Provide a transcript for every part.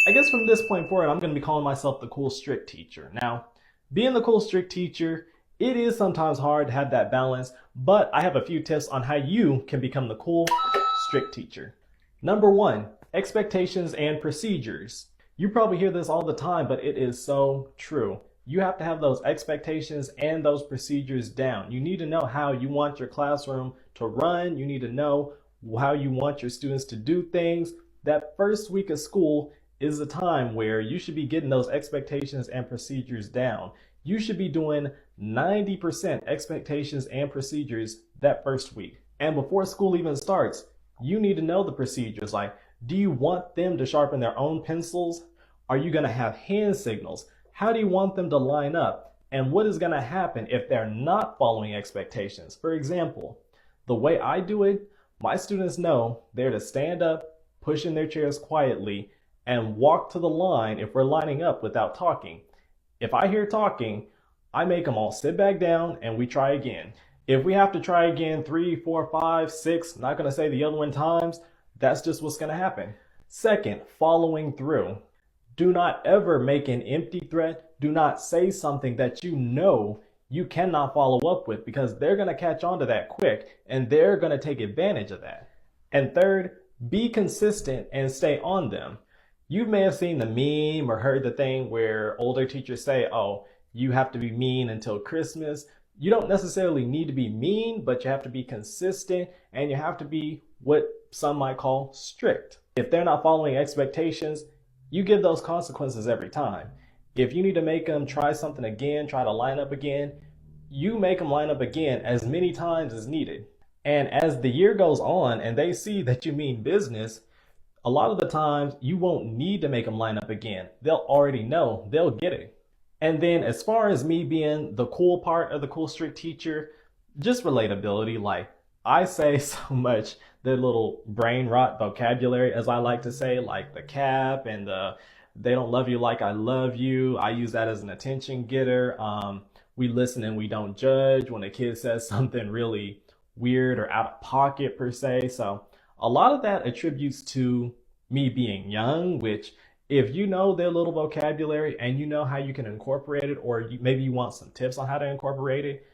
I guess from this point forward, I'm going to be calling myself the cool strict teacher. Now, being the cool strict teacher, it is sometimes hard to have that balance, but I have a few tips on how you can become the cool strict teacher. Number one, expectations and procedures. You probably hear this all the time, but it is so true. You have to have those expectations and those procedures down. You need to know how you want your classroom to run. You need to know how you want your students to do things. That first week of school is a time where you should be getting those expectations and procedures down. You should be doing 90% expectations and procedures that first week. And before school even starts, you need to know the procedures. Like, do you want them to sharpen their own pencils? Are you going to have hand signals? How do you want them to line up? And what is going to happen if they're not following expectations? For example, the way I do it, my students know they're to stand up, push in their chairs quietly, and walk to the line if we're lining up without talking. If I hear talking, I make them all sit back down and we try again. If we have to try again 3, 4, 5, 6, not going to say the other one times, that's just what's going to happen. Second, following through. Do not ever make an empty threat. Do not say something that you know you cannot follow up with, because they're going to catch on to that quick and they're going to take advantage of that. And third, be consistent and stay on them. You may have seen the meme or heard the thing where older teachers say, oh, you have to be mean until Christmas. You don't necessarily need to be mean, but you have to be consistent and you have to be what some might call strict. If they're not following expectations, you give those consequences every time. If you need to make them try something again, try to line up again, you make them line up again as many times as needed. And as the year goes on and they see that you mean business, a lot of the times you won't need to make them line up again. They'll already know, they'll get it. And then as far as me being the cool part of the cool strict teacher, just relatability. Like, I say so much the little brain rot vocabulary, as I like to say, like the cap and the they don't love you like I love you. I use that as an attention getter. We listen and we don't judge when a kid says something really weird or out of pocket per se. So a lot of that attributes to me being young, which if you know their little vocabulary and you know how you can incorporate it, or maybe you want some tips on how to incorporate it,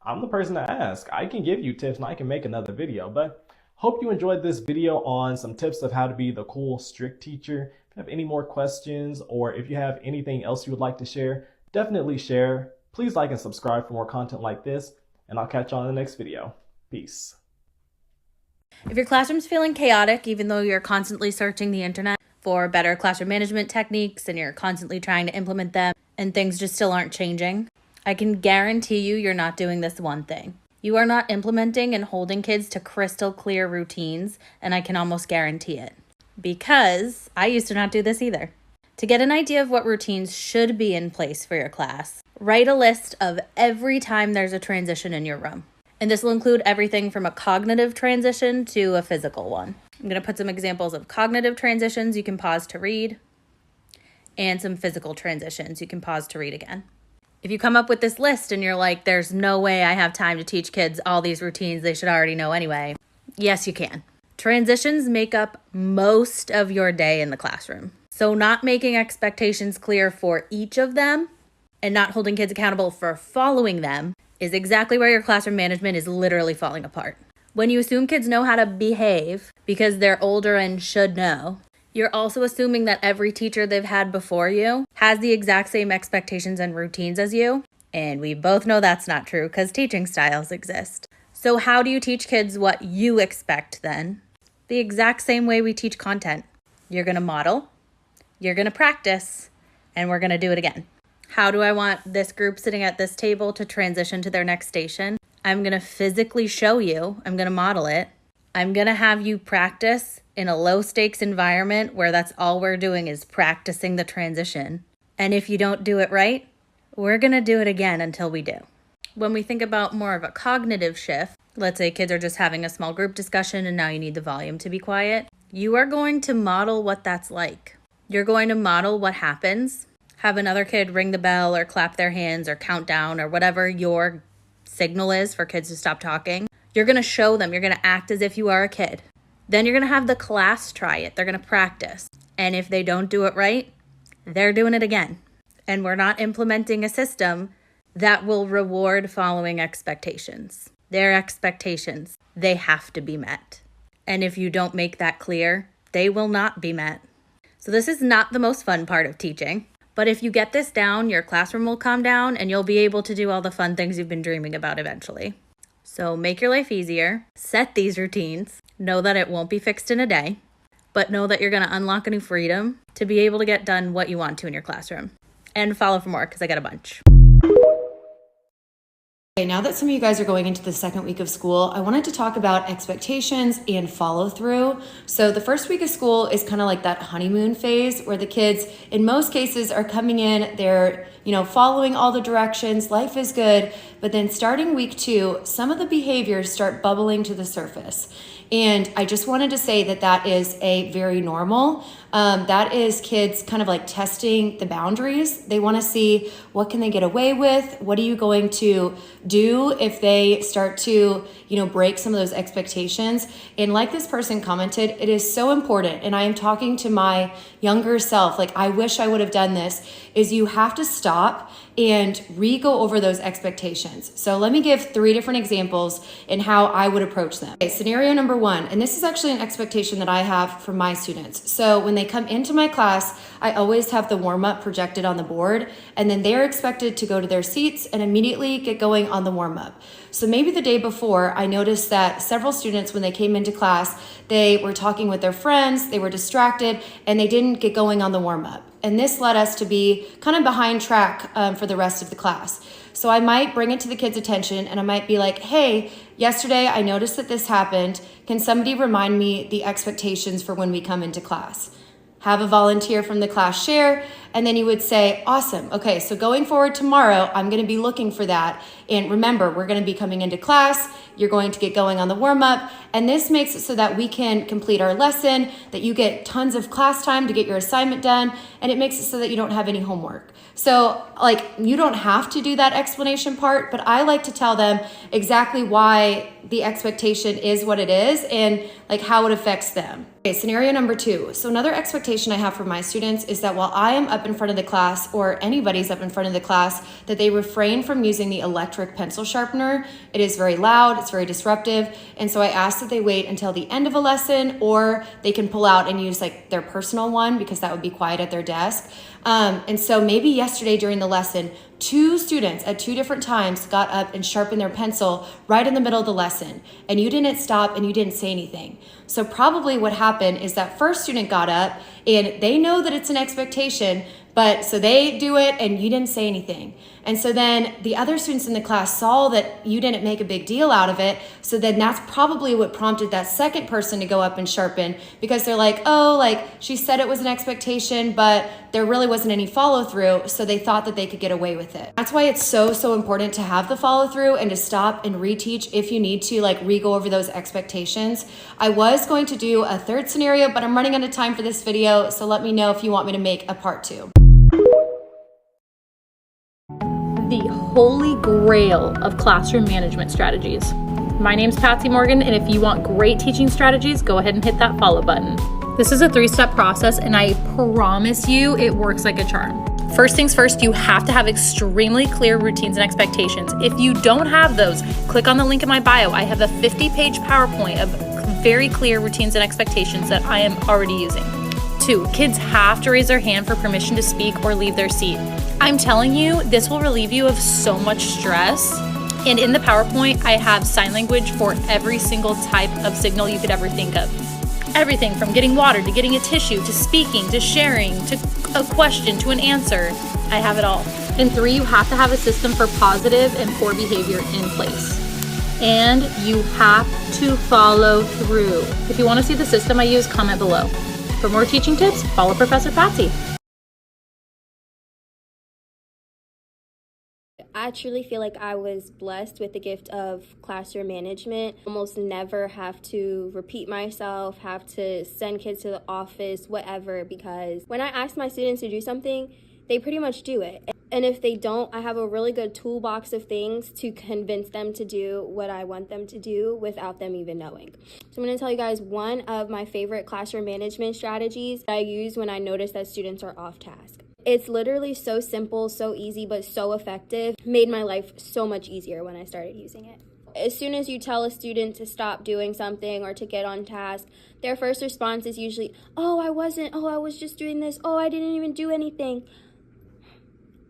I'm the person to ask. I can give you tips and I can make another video, but hope you enjoyed this video on some tips of how to be the cool strict teacher. If you have any more questions or if you have anything else you would like to share, definitely share. Please like and subscribe for more content like this, and I'll catch you on the next video. Peace. If your classroom's feeling chaotic, even though you're constantly searching the internet for better classroom management techniques and you're constantly trying to implement them and things just still aren't changing, I can guarantee you're not doing this one thing. You are not implementing and holding kids to crystal clear routines, and I can almost guarantee it. Because I used to not do this either. To get an idea of what routines should be in place for your class, write a list of every time there's a transition in your room. And this will include everything from a cognitive transition to a physical one. I'm going to put some examples of cognitive transitions you can pause to read, and some physical transitions you can pause to read again. If you come up with this list and you're like, there's no way I have time to teach kids all these routines they should already know anyway, yes, you can. Transitions make up most of your day in the classroom. So not making expectations clear for each of them and not holding kids accountable for following them is exactly where your classroom management is literally falling apart. When you assume kids know how to behave because they're older and should know, you're also assuming that every teacher they've had before you has the exact same expectations and routines as you. And we both know that's not true because teaching styles exist. So how do you teach kids what you expect then? The exact same way we teach content. You're going to model, you're going to practice, and we're going to do it again. How do I want this group sitting at this table to transition to their next station? I'm going to physically show you. I'm going to model it. I'm going to have you practice in a low stakes environment where that's all we're doing is practicing the transition. And if you don't do it right, we're going to do it again until we do. When we think about more of a cognitive shift, let's say kids are just having a small group discussion and now you need the volume to be quiet, you are going to model what that's like. You're going to model what happens. Have another kid ring the bell or clap their hands or count down or whatever your signal is for kids to stop talking. You're going to show them. You're going to act as if you are a kid. Then you're going to have the class try it. They're going to practice. And if they don't do it right, they're doing it again. And we're not implementing a system that will reward following expectations. Their expectations, they have to be met. And if you don't make that clear, they will not be met. So this is not the most fun part of teaching, but if you get this down, your classroom will calm down and you'll be able to do all the fun things you've been dreaming about eventually. So make your life easier, set these routines, know that it won't be fixed in a day, but know that you're going to unlock a new freedom to be able to get done what you want to in your classroom. And follow for more because I got a bunch. Okay, now that some of you guys are going into the second week of school, I wanted to talk about expectations and follow through. So the first week of school is kind of like that honeymoon phase where the kids, in most cases, are coming in, they're following all the directions, life is good, but then starting week 2, some of the behaviors start bubbling to the surface. And I just wanted to say that that is a very normal. That is kids kind of like testing the boundaries. They want to see what can they get away with? What are you going to do if they start to, break some of those expectations? And like this person commented, it is so important. And I am talking to my younger self, like I wish I would have done this, is you have to stop and re-go over those expectations. So let me give 3 different examples in how I would approach them. Okay, scenario number 1, and this is actually an expectation that I have from my students. So when they come into my class, I always have the warm-up projected on the board, and then they're expected to go to their seats and immediately get going on the warm-up. So maybe the day before, I noticed that several students, when they came into class, they were talking with their friends, they were distracted, and they didn't get going on the warm-up. And this led us to be kind of behind track for the rest of the class. So I might bring it to the kids' attention and I might be like, hey, yesterday I noticed that this happened. Can somebody remind me the expectations for when we come into class? Have a volunteer from the class share, and then you would say, awesome. Okay, so going forward tomorrow, I'm going to be looking for that. And remember, we're going to be coming into class. You're going to get going on the warm-up. And this makes it so that we can complete our lesson, that you get tons of class time to get your assignment done, and it makes it so that you don't have any homework. So you don't have to do that explanation part, but I like to tell them exactly why the expectation is what it is and how it affects them. Okay, scenario number 2. So another expectation I have for my students is that while I am up in front of the class, or anybody's up in front of the class, that they refrain from using the electric pencil sharpener. It is very loud, it's very disruptive, and so I ask that they wait until the end of a lesson, or they can pull out and use their personal one because that would be quiet at their desk. And so maybe yesterday during the lesson, 2 students at 2 different times got up and sharpened their pencil right in the middle of the lesson, and you didn't stop and you didn't say anything. So probably what happened is that first student got up and they know that it's an expectation, but so they do it and you didn't say anything. And so then the other students in the class saw that you didn't make a big deal out of it. So then that's probably what prompted that second person to go up and sharpen, because they're like, oh, she said it was an expectation, but there really wasn't any follow through. So they thought that they could get away with it. That's why it's so important to have the follow through and to stop and reteach if you need to re-go over those expectations. I was going to do a 3rd scenario, but I'm running out of time for this video. So let me know if you want me to make a part 2. The holy grail of classroom management strategies. My name's Patsy Morgan, and if you want great teaching strategies, go ahead and hit that follow button. This is a 3-step process, and I promise you it works like a charm. First things first, you have to have extremely clear routines and expectations. If you don't have those, click on the link in my bio. I have a 50-page PowerPoint of very clear routines and expectations that I am already using. 2, kids have to raise their hand for permission to speak or leave their seat. I'm telling you, this will relieve you of so much stress. And in the PowerPoint, I have sign language for every single type of signal you could ever think of. Everything from getting water to getting a tissue to speaking to sharing to a question to an answer. I have it all. And 3, you have to have a system for positive and poor behavior in place. And you have to follow through. If you want to see the system I use, comment below. For more teaching tips, follow Professor Patsy. I truly feel like I was blessed with the gift of classroom management. Almost never have to repeat myself, have to send kids to the office, whatever, because when I ask my students to do something, they pretty much do it. And if they don't, I have a really good toolbox of things to convince them to do what I want them to do without them even knowing. So I'm going to tell you guys one of my favorite classroom management strategies that I use when I notice that students are off task. It's literally so simple, so easy, but so effective. Made my life so much easier when I started using it. As soon as you tell a student to stop doing something or to get on task, their first response is usually, oh, I was just doing this. Oh, I didn't even do anything.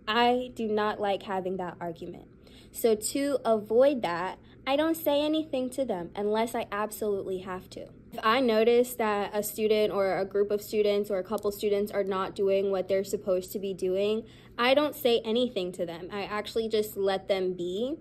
I do not like having that argument. So to avoid that, I don't say anything to them unless I absolutely have to. If I notice that a student or a group of students or a couple students are not doing what they're supposed to be doing, I don't say anything to them. I actually just let them be,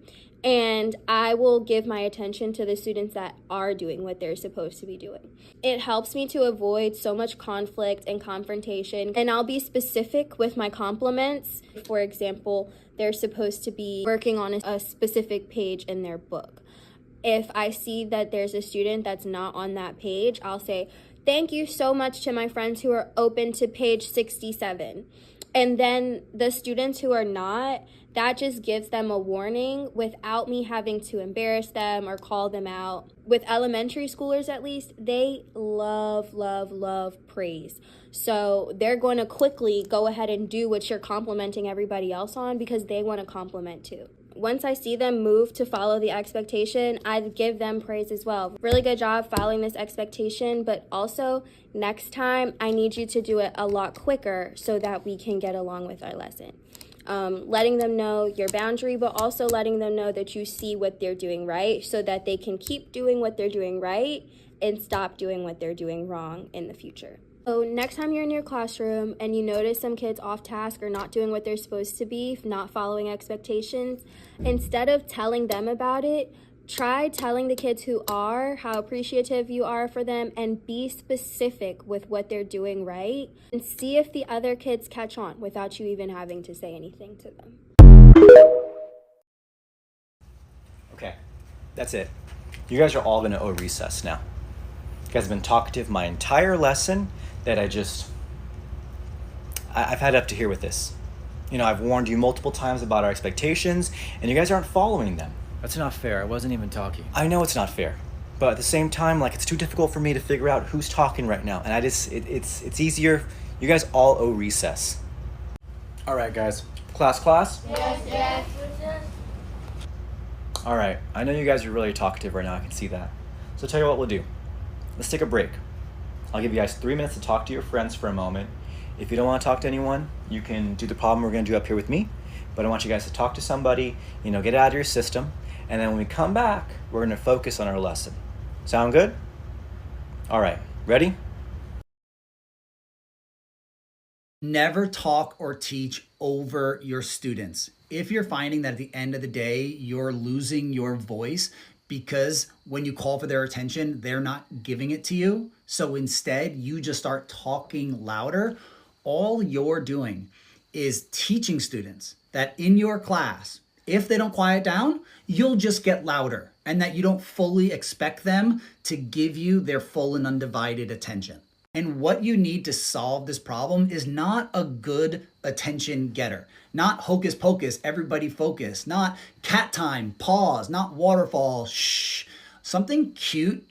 and I will give my attention to the students that are doing what they're supposed to be doing. It helps me to avoid so much conflict and confrontation, and I'll be specific with my compliments. For example, they're supposed to be working on a specific page in their book. If I see that there's a student that's not on that page, I'll say, thank you so much to my friends who are open to page 67. And then the students who are not, that just gives them a warning without me having to embarrass them or call them out. With elementary schoolers, at least, they love, love, love praise. So they're going to quickly go ahead and do what you're complimenting everybody else on because they want to compliment too. Once I see them move to follow the expectation, I give them praise as well. Really good job following this expectation, but also next time I need you to do it a lot quicker so that we can get along with our lesson. Letting them know your boundary, but also letting them know that you see what they're doing right so that they can keep doing what they're doing right and stop doing what they're doing wrong in the future. So next time you're in your classroom and you notice some kids off task or not doing what they're supposed to be, not following expectations, instead of telling them about it, try telling the kids who are how appreciative you are for them and be specific with what they're doing right and see if the other kids catch on without you even having to say anything to them. Okay, that's it. You guys are all gonna owe recess now. You guys have been talkative my entire lesson that I've had up to here with this. You know, I've warned you multiple times about our expectations and you guys aren't following them. That's not fair. I wasn't even talking. I know it's not fair, but at the same time, like, it's too difficult for me to figure out who's talking right now. And it's easier. You guys all owe recess. All right, guys. Class? Yes. All right. I know you guys are really talkative right now. I can see that. So tell you what we'll do. Let's take a break. I'll give you guys 3 minutes to talk to your friends for a moment. If you don't want to talk to anyone, you can do the problem we're going to do up here with me. But I want you guys to talk to somebody, get it out of your system. And then when we come back, we're going to focus on our lesson. Sound good? All right. Ready? Never talk or teach over your students. If you're finding that at the end of the day, you're losing your voice because when you call for their attention, they're not giving it to you. So instead, you just start talking louder. All you're doing is teaching students that in your class, if they don't quiet down, you'll just get louder and that you don't fully expect them to give you their full and undivided attention. And what you need to solve this problem is not a good attention getter, not hocus pocus, everybody focus, not cat time, pause, not waterfall, shh. Something cute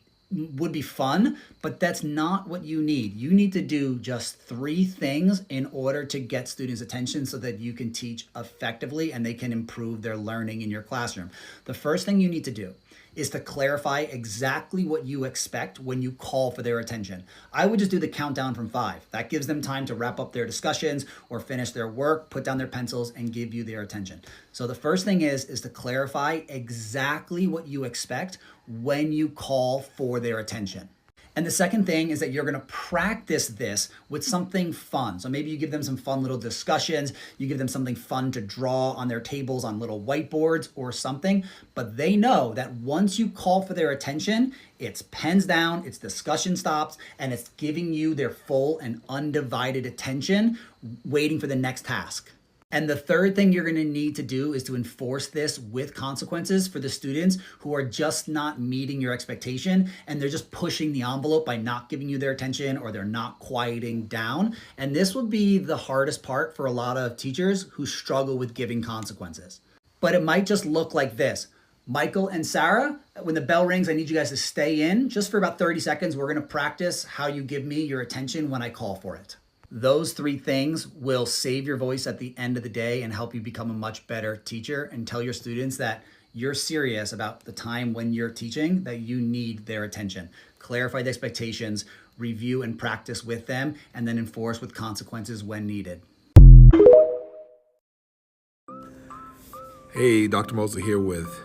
would be fun, but that's not what you need. You need to do just 3 things in order to get students' attention so that you can teach effectively and they can improve their learning in your classroom. The first thing you need to do is to clarify exactly what you expect when you call for their attention. I would just do the countdown from 5. That gives them time to wrap up their discussions or finish their work, put down their pencils, and give you their attention. So the first thing is to clarify exactly what you expect when you call for their attention. And the second thing is that you're gonna practice this with something fun. So maybe you give them some fun little discussions, you give them something fun to draw on their tables on little whiteboards or something, but they know that once you call for their attention, it's pens down, it's discussion stops, and it's giving you their full and undivided attention, waiting for the next task. And the third thing you're going to need to do is to enforce this with consequences for the students who are just not meeting your expectation and they're just pushing the envelope by not giving you their attention or they're not quieting down. And this would be the hardest part for a lot of teachers who struggle with giving consequences. But it might just look like this. Michael and Sarah, when the bell rings, I need you guys to stay in just for about 30 seconds. We're going to practice how you give me your attention when I call for it. Those three things will save your voice at the end of the day and help you become a much better teacher and tell your students that you're serious about the time when you're teaching, that you need their attention. Clarify the expectations, review and practice with them, and then enforce with consequences when needed. Hey, Dr. Mosley here with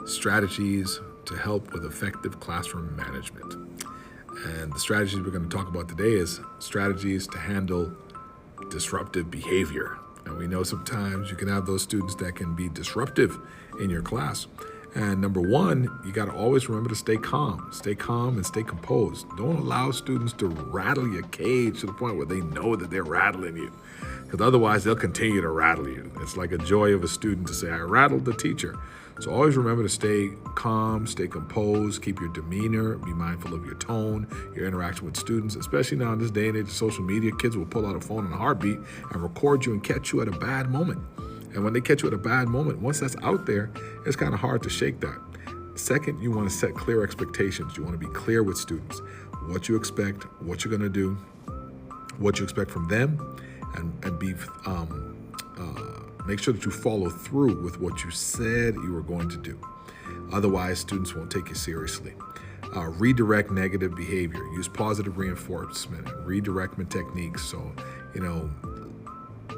strategies to help with effective classroom management. And the strategies we're going to talk about today is strategies to handle disruptive behavior. And we know sometimes you can have those students that can be disruptive in your class. And number one, you got to always remember to stay calm and stay composed. Don't allow students to rattle your cage to the point where they know that they're rattling you, because otherwise they'll continue to rattle you. It's like a joy of a student to say, I rattled the teacher. So always remember to stay calm, stay composed, keep your demeanor, be mindful of your tone, your interaction with students, especially now in this day and age of social media. Kids will pull out a phone in a heartbeat and record you and catch you at a bad moment. And when they catch you at a bad moment, once that's out there, it's kind of hard to shake that. Second, you want to set clear expectations. You want to be clear with students, what you expect, what you're going to do, what you expect from them, and be make sure that you follow through with what you said you were going to do. Otherwise, students won't take you seriously. Redirect negative behavior. Use positive reinforcement, redirectment techniques. So,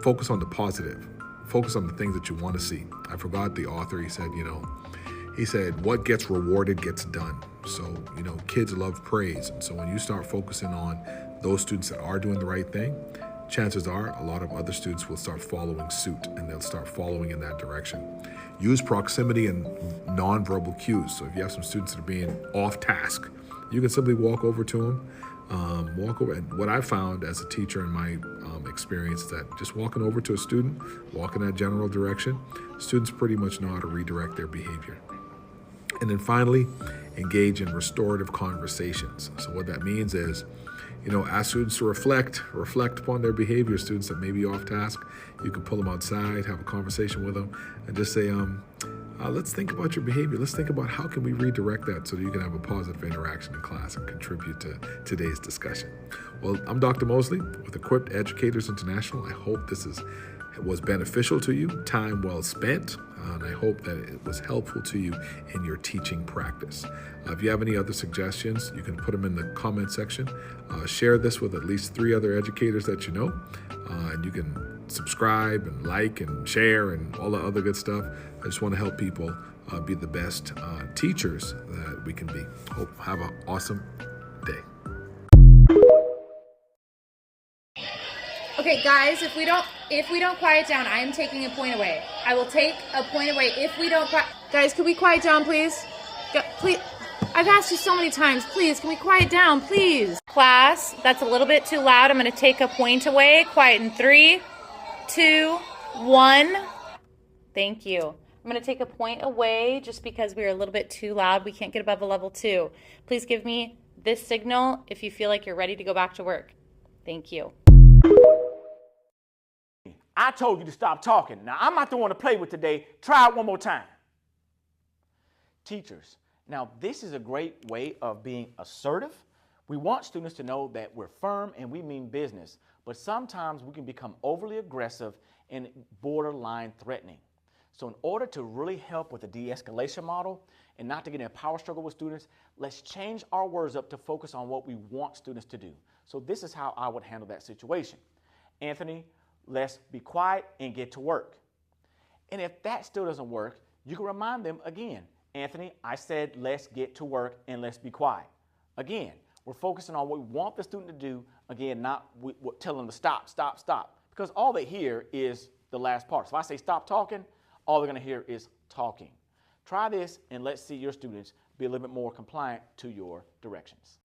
focus on the positive. Focus on the things that you want to see. I forgot the author. He said, what gets rewarded gets done. So, kids love praise. And so when you start focusing on those students that are doing the right thing, chances are a lot of other students will start following suit and they'll start following in that direction. Use proximity and nonverbal cues. So if you have some students that are being off task, you can simply walk over to them, And what I found as a teacher in my experience is that just walking over to a student, walk in that general direction, students pretty much know how to redirect their behavior. And then finally, engage in restorative conversations. So what that means is, ask students to reflect upon their behavior. Students that may be off task, you can pull them outside, have a conversation with them, and just say, let's think about your behavior. Let's think about how can we redirect that so that you can have a positive interaction in class and contribute to today's discussion. Well, I'm Dr. Mosley with Equipped Educators International. I hope this was beneficial to you, time well spent, and I hope that it was helpful to you in your teaching practice. If you have any other suggestions, you can put them in the comment section. Share this with at least 3 other educators that you know, and you can subscribe and like and share and all the other good stuff. I just want to help people be the best teachers that we can be. Have an awesome day. Okay, guys, if we don't quiet down, I am taking a point away. I will take a point away if we don't Guys, can we quiet down, please? Please. I've asked you so many times. Please, can we quiet down, please? Class, that's a little bit too loud. I'm going to take a point away. Quiet in 3, 2, 1. Thank you. I'm going to take a point away just because we are a little bit too loud. We can't get above a level 2. Please give me this signal if you feel like you're ready to go back to work. Thank you. I told you to stop talking. Now, I'm not the one to play with today. Try it one more time. Teachers, now this is a great way of being assertive. We want students to know that we're firm and we mean business, but sometimes we can become overly aggressive and borderline threatening. So in order to really help with the de-escalation model and not to get in a power struggle with students, let's change our words up to focus on what we want students to do. So this is how I would handle that situation. Anthony, let's be quiet and get to work. And if that still doesn't work, you can remind them again. Anthony, I said let's get to work and let's be quiet. Again, we're focusing on what we want the student to do. Again, not telling them to stop, stop, stop. Because all they hear is the last part. So if I say stop talking, all they're going to hear is talking. Try this and let's see your students be a little bit more compliant to your directions.